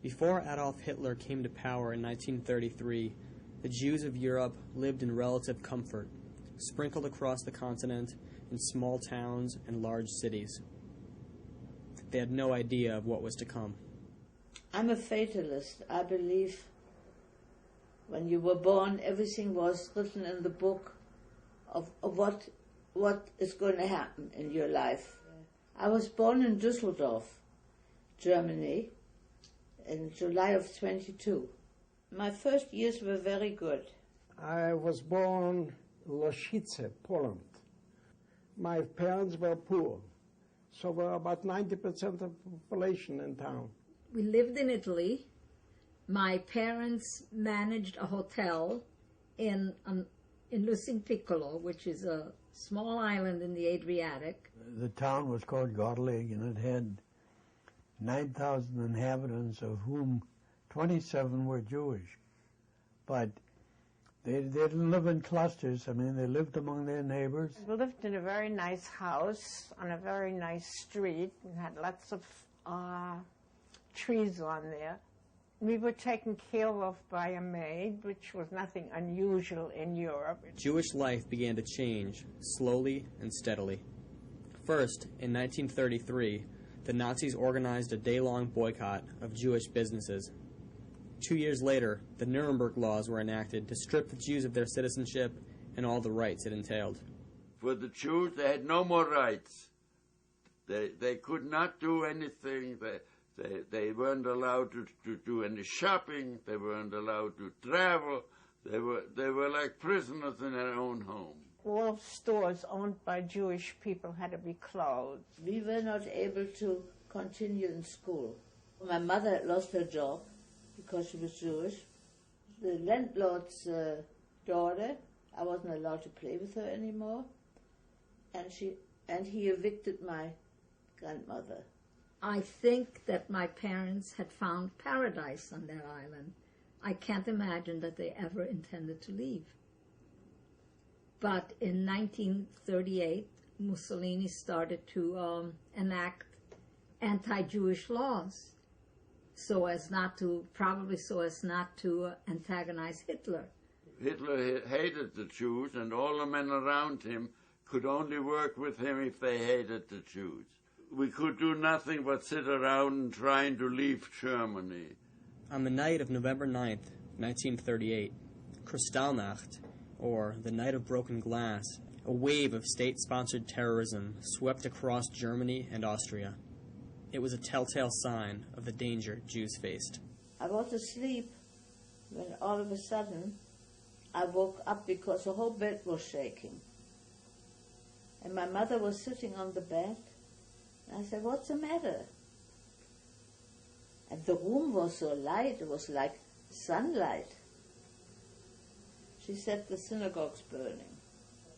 Before Adolf Hitler came to power in 1933, the Jews of Europe lived in relative comfort, sprinkled across the continent in small towns and large cities. They had no idea of what was to come. I'm a fatalist. I believe when you were born, everything was written in the book of what is going to happen in your life. I was born in Düsseldorf, Germany, in July of 22. My first years were very good. I was born in Loszice, Poland. My parents were poor, so we're about 90% of the population in town. We lived in Italy. My parents managed a hotel in Lucin Piccolo, which is a small island in the Adriatic. The town was called Gorlig, and it had 9,000 inhabitants, of whom 27 were Jewish. But they didn't live in clusters. I mean, they lived among their neighbors. We lived in a very nice house on a very nice street and had lots of trees on there. We were taken care of by a maid, which was nothing unusual in Europe. Jewish life began to change, slowly and steadily. First, in 1933, the Nazis organized a day-long boycott of Jewish businesses. 2 years later, the Nuremberg laws were enacted to strip the Jews of their citizenship and all the rights it entailed. For the Jews, they had no more rights. They could not do anything. They weren't allowed to do any shopping. They weren't allowed to travel. They were like prisoners in their own home. All stores owned by Jewish people had to be closed. We were not able to continue in school. My mother had lost her job because she was Jewish. The landlord's daughter, I wasn't allowed to play with her anymore, and he evicted my grandmother. I think that my parents had found paradise on their island. I can't imagine that they ever intended to leave. But in 1938, Mussolini started to enact anti-Jewish laws probably so as not to antagonize Hitler. Hitler hated the Jews, and all the men around him could only work with him if they hated the Jews. We could do nothing but sit around and trying to leave Germany. On the night of November 9th, 1938, Kristallnacht, or the Night of Broken Glass, a wave of state-sponsored terrorism swept across Germany and Austria. It was a telltale sign of the danger Jews faced. I was asleep when all of a sudden I woke up because the whole bed was shaking. And my mother was sitting on the bed. And I said, "What's the matter?" And the room was so light, it was like sunlight. She said, "The synagogue's burning."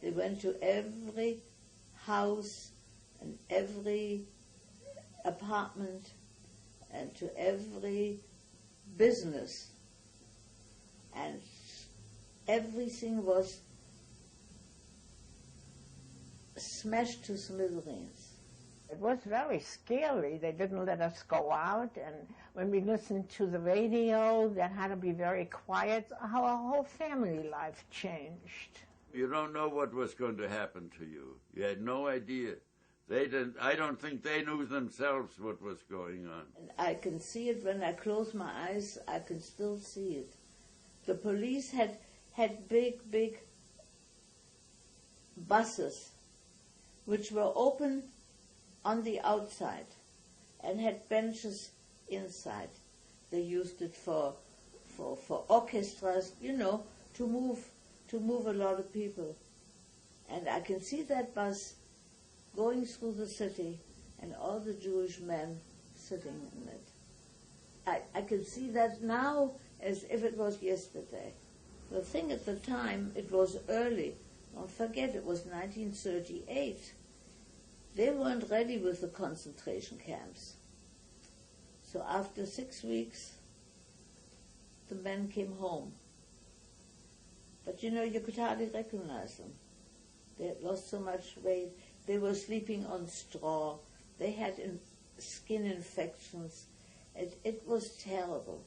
They went to every house and every apartment and to every business. And everything was smashed to smithereens. It was very scary. They didn't let us go out, and when we listened to the radio, that had to be very quiet. Our whole family life changed. You don't know what was going to happen to you. You had no idea. They didn't. I don't think they knew themselves what was going on. And I can see it when I close my eyes. I can still see it. The police had big buses, which were open on the outside and had benches inside. They used it for orchestras, to move a lot of people. And I can see that bus going through the city and all the Jewish men sitting in it. I can see that now as if it was yesterday. The thing at the time, it was early. Don't forget, it was 1938. They weren't ready with the concentration camps. So after 6 weeks, the men came home. But you could hardly recognize them. They had lost so much weight. They were sleeping on straw. They had skin infections. It was terrible.